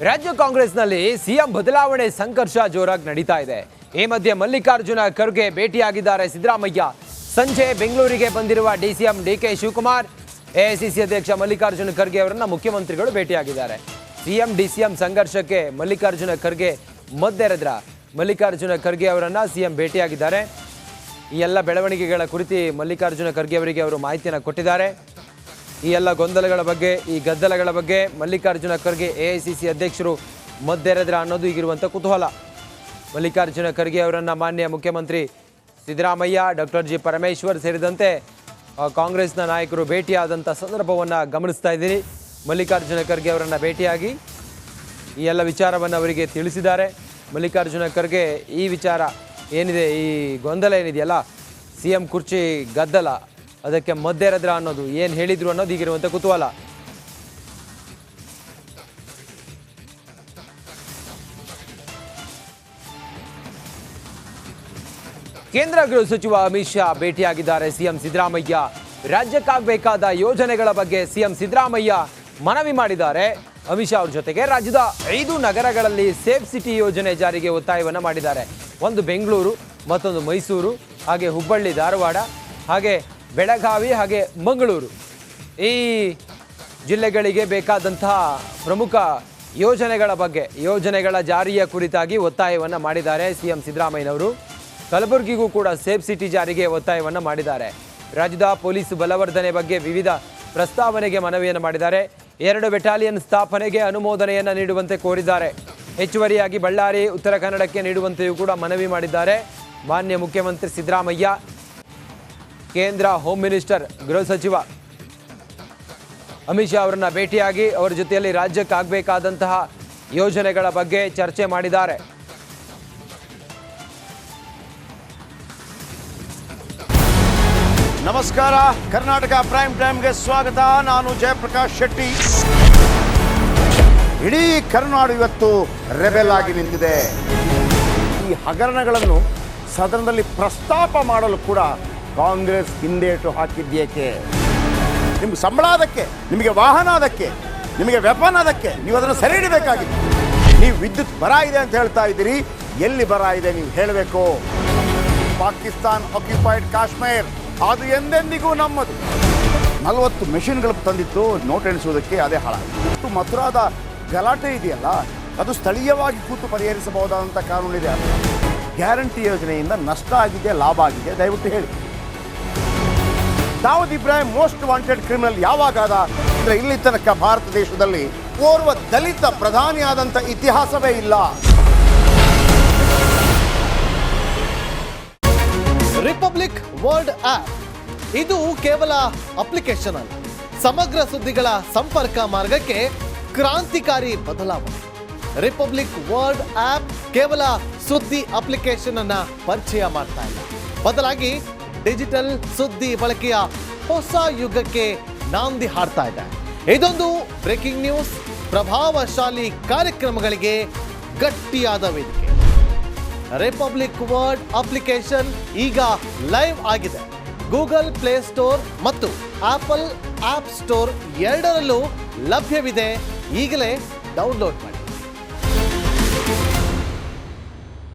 ರಾಜ್ಯ ಕಾಂಗ್ರೆಸ್ನಲ್ಲಿ ಸಿಎಂ ಬದಲಾವಣೆ ಸಂಘರ್ಷ ಜೋರಾಗಿ ನಡೀತಾ ಇದೆ. ಈ ಮಧ್ಯೆ ಮಲ್ಲಿಕಾರ್ಜುನ ಖರ್ಗೆ ಭೇಟಿಯಾಗಿದ್ದಾರೆ ಸಿದ್ದರಾಮಯ್ಯ. ಸಂಜೆ ಬೆಂಗಳೂರಿಗೆ ಬಂದಿರುವ ಡಿಸಿಎಂ ಡಿಕೆ ಶಿವಕುಮಾರ್, ಎಐಸಿಸಿ ಅಧ್ಯಕ್ಷ ಮಲ್ಲಿಕಾರ್ಜುನ ಖರ್ಗೆ ಅವರನ್ನ ಮುಖ್ಯಮಂತ್ರಿಗಳು ಭೇಟಿಯಾಗಿದ್ದಾರೆ. ಸಿಎಂ ಡಿಸಿಎಂ ಸಂಘರ್ಷಕ್ಕೆ ಮಲ್ಲಿಕಾರ್ಜುನ ಖರ್ಗೆ ಮದ್ದೆರೆದ್ರ ಮಲ್ಲಿಕಾರ್ಜುನ ಖರ್ಗೆ ಅವರನ್ನ ಸಿಎಂ ಭೇಟಿಯಾಗಿದ್ದಾರೆ. ಈ ಎಲ್ಲ ಬೆಳವಣಿಗೆಗಳ ಕುರಿತು ಮಲ್ಲಿಕಾರ್ಜುನ ಖರ್ಗೆ ಅವರಿಗೆ ಅವರು ಮಾಹಿತಿಯನ್ನು ಕೊಟ್ಟಿದ್ದಾರೆ. ಈ ಎಲ್ಲ ಗೊಂದಲಗಳ ಬಗ್ಗೆ, ಈ ಗದ್ದಲಗಳ ಬಗ್ಗೆ ಮಲ್ಲಿಕಾರ್ಜುನ ಖರ್ಗೆ ಎಐಸಿಸಿ ಅಧ್ಯಕ್ಷರು ಮದ್ದೆರೆದ್ರ ಅನ್ನೋದು ಈಗಿರುವಂಥ ಕುತೂಹಲ. ಮಲ್ಲಿಕಾರ್ಜುನ ಖರ್ಗೆ ಅವರನ್ನು ಮಾನ್ಯ ಮುಖ್ಯಮಂತ್ರಿ ಸಿದ್ದರಾಮಯ್ಯ, ಡಾಕ್ಟರ್ ಜಿ ಪರಮೇಶ್ವರ್ ಸೇರಿದಂತೆ ಕಾಂಗ್ರೆಸ್ನ ನಾಯಕರು ಭೇಟಿಯಾದಂಥ ಸಂದರ್ಭವನ್ನು ಗಮನಿಸ್ತಾ ಇದ್ದೀರಿ. ಮಲ್ಲಿಕಾರ್ಜುನ ಖರ್ಗೆ ಅವರನ್ನು ಭೇಟಿಯಾಗಿ ಈ ಎಲ್ಲ ವಿಚಾರವನ್ನು ಅವರಿಗೆ ತಿಳಿಸಿದ್ದಾರೆ. ಮಲ್ಲಿಕಾರ್ಜುನ ಖರ್ಗೆ ಈ ವಿಚಾರ ಏನಿದೆ, ಈ ಗೊಂದಲ ಏನಿದೆಯಲ್ಲ, ಸಿಎಂ ಕುರ್ಚಿ ಗದ್ದಲ, ಅದಕ್ಕೆ ಮದ್ದೆರೆದ್ರ ಅನ್ನೋದು ಏನು ಹೇಳಿದ್ರು ಅನ್ನೋದು ಈಗಿರುವಂಥ ಕುತೂಹಲ. ಕೇಂದ್ರ ಗೃಹ ಸಚಿವ ಅಮಿತ್ ಶಾ ಭೇಟಿಯಾಗಿದ್ದಾರೆ ಸಿಎಂ ಸಿದ್ದರಾಮಯ್ಯ. ರಾಜ್ಯಕ್ಕಾಗಬೇಕಾದ ಯೋಜನೆಗಳ ಬಗ್ಗೆ ಸಿಎಂ ಸಿದ್ದರಾಮಯ್ಯ ಮನವಿ ಮಾಡಿದ್ದಾರೆ. ಅಮಿತ್ ಶಾ ಅವ್ರ ಜೊತೆಗೆ ರಾಜ್ಯದ 5 ನಗರಗಳಲ್ಲಿ ಸೇಫ್ ಸಿಟಿ ಯೋಜನೆ ಜಾರಿಗೆ ಒತ್ತಾಯವನ್ನು ಮಾಡಿದ್ದಾರೆ. ಒಂದು ಬೆಂಗಳೂರು, ಮತ್ತೊಂದು ಮೈಸೂರು, ಹಾಗೆ ಹುಬ್ಬಳ್ಳಿ ಧಾರವಾಡ, ಹಾಗೆ ಬೆಳಗಾವಿ, ಹಾಗೆ ಮಂಗಳೂರು. ಈ ಜಿಲ್ಲೆಗಳಿಗೆ ಬೇಕಾದಂತಹ ಪ್ರಮುಖ ಯೋಜನೆಗಳ ಬಗ್ಗೆ, ಯೋಜನೆಗಳ ಜಾರಿಯ ಕುರಿತಾಗಿ ಒತ್ತಾಯವನ್ನು ಮಾಡಿದ್ದಾರೆ ಸಿಎಂ ಸಿದ್ದರಾಮಯ್ಯನವರು. ಕಲಬುರಗಿಗೂ ಕೂಡ ಸೇಫ್ ಸಿಟಿ ಜಾರಿಗೆ ಒತ್ತಾಯವನ್ನು ಮಾಡಿದ್ದಾರೆ. ರಾಜ್ಯದ ಪೊಲೀಸ್ ಬಲವರ್ಧನೆ ಬಗ್ಗೆ ವಿವಿಧ ಪ್ರಸ್ತಾವನೆಗೆ ಮನವಿಯನ್ನು ಮಾಡಿದ್ದಾರೆ. 2 ಬೆಟಾಲಿಯನ್ ಸ್ಥಾಪನೆಗೆ ಅನುಮೋದನೆಯನ್ನು ನೀಡುವಂತೆ ಕೋರಿದ್ದಾರೆ. ಹೆಚ್ಚುವರಿಯಾಗಿ ಬಳ್ಳಾರಿ, ಉತ್ತರ ಕನ್ನಡಕ್ಕೆ ನೀಡುವಂತೆಯೂ ಕೂಡ ಮನವಿ ಮಾಡಿದ್ದಾರೆ ಮಾನ್ಯ ಮುಖ್ಯಮಂತ್ರಿ ಸಿದ್ದರಾಮಯ್ಯ. ಕೇಂದ್ರ ಹೋಮ್ ಮಿನಿಸ್ಟರ್, ಗೃಹ ಸಚಿವ ಅಮಿತ್ ಶಾ ಅವರನ್ನ ಭೇಟಿಯಾಗಿ ಅವರ ಜೊತೆಯಲ್ಲಿ ರಾಜ್ಯಕ್ಕಾಗಬೇಕಾದಂತಹ ಯೋಜನೆಗಳ ಬಗ್ಗೆ ಚರ್ಚೆ ಮಾಡಿದ್ದಾರೆ. ನಮಸ್ಕಾರ, ಕರ್ನಾಟಕ ಪ್ರೈಮ್ ಟೈಮ್ಗೆ ಸ್ವಾಗತ. ನಾನು ಜಯಪ್ರಕಾಶ್ ಶೆಟ್ಟಿ. ಇಡೀ ಕರ್ನಾಡು ಇವತ್ತು ರೆಬೆಲ್ ಆಗಿ ನಿಂತಿದೆ. ಈ ಹಗರಣಗಳನ್ನು ಸದನದಲ್ಲಿ ಪ್ರಸ್ತಾಪ ಮಾಡಲು ಕೂಡ ಕಾಂಗ್ರೆಸ್ ಹಿಂದೇಟು ಹಾಕಿದ್ದೇಕೆ? ನಿಮ್ಗೆ ಸಂಬಳ ಅದಕ್ಕೆ, ನಿಮಗೆ ವಾಹನ ಅದಕ್ಕೆ, ನಿಮಗೆ ವೆಪನ್ ಅದಕ್ಕೆ, ನೀವು ಅದನ್ನು ಸೆರೆ ಹಿಡಿಬೇಕಾಗಿತ್ತು. ನೀವು ವಿದ್ಯುತ್ ಬರ ಇದೆ ಅಂತ ಹೇಳ್ತಾ ಇದ್ದೀರಿ, ಎಲ್ಲಿ ಬರ ಇದೆ ನೀವು ಹೇಳಬೇಕು. ಪಾಕಿಸ್ತಾನ್ ಆಕ್ಯುಪೈಡ್ ಕಾಶ್ಮೀರ್ ಅದು ಎಂದೆಂದಿಗೂ ನಮ್ಮದು. 40 ಮೆಷಿನ್ಗಳು ತಂದಿತ್ತು ನೋಟ್ ಎಣಿಸುವುದಕ್ಕೆ, ಅದೇ ಹಾಳಾಯಿತು. ಮಥುರಾದ ಗಲಾಟೆ ಇದೆಯಲ್ಲ, ಅದು ಸ್ಥಳೀಯವಾಗಿ ಕೂತು ಪರಿಹರಿಸಬಹುದಾದಂಥ ಕಾನೂನಿದೆ. ಗ್ಯಾರಂಟಿ ಯೋಜನೆಯಿಂದ ನಷ್ಟ ಆಗಿದೆ, ಲಾಭ ಆಗಿದೆ, ದಯವಿಟ್ಟು ಹೇಳಿ. Dawood Ibrahim most wanted criminal ಯಾವಾಗಾದ ಅಂದರೆ ಇಲ್ಲಿ ತನಕ ಭಾರತ ದೇಶದಲ್ಲಿ ಓರ್ವ ದಲಿತ ಪ್ರಧಾನಿಯಾದಂಥ ಇತಿಹಾಸವೇ ಇಲ್ಲ. ರಿಪಬ್ಲಿಕ್ ವರ್ಲ್ಡ್ ಆಪ್ ಇದು ಕೇವಲ ಅಪ್ಲಿಕೇಶನ್ ಅಲ್ಲ, ಸಮಗ್ರ ಸುದ್ದಿಗಳ ಸಂಪರ್ಕ ಮಾರ್ಗಕ್ಕೆ ಕ್ರಾಂತಿಕಾರಿ ಬದಲಾವಣೆ. ರಿಪಬ್ಲಿಕ್ ವರ್ಲ್ಡ್ ಆಪ್ ಕೇವಲ ಸುದ್ದಿ ಅಪ್ಲಿಕೇಶನ್ ಅನ್ನ ಪರಿಚಯ ಮಾಡ್ತಾ ಇಲ್ಲ, ಬದಲಾಗಿ ಡಿಜಿಟಲ್ ಸುದ್ದಿ ಬಳಕೆಯ ಹೊಸ ಯುಗಕ್ಕೆ ನಾಂದಿ ಹಾಡ್ತಾ ಇದೆ. ಇದೊಂದು ಬ್ರೇಕಿಂಗ್ ನ್ಯೂಸ್, ಪ್ರಭಾವಶಾಲಿ ಕಾರ್ಯಕ್ರಮಗಳಿಗೆ ಗಟ್ಟಿಯಾದ ವೇದಿಕೆ. ರಿಪಬ್ಲಿಕ್ ವರ್ಲ್ಡ್ ಅಪ್ಲಿಕೇಶನ್ ಈಗ ಲೈವ್ ಆಗಿದೆ. ಗೂಗಲ್ ಪ್ಲೇ ಸ್ಟೋರ್ ಮತ್ತು ಆಪಲ್ ಆಪ್ ಸ್ಟೋರ್ ಎರಡರಲ್ಲೂ ಲಭ್ಯವಿದೆ. ಈಗಲೇ ಡೌನ್ಲೋಡ್ ಮಾಡಿ.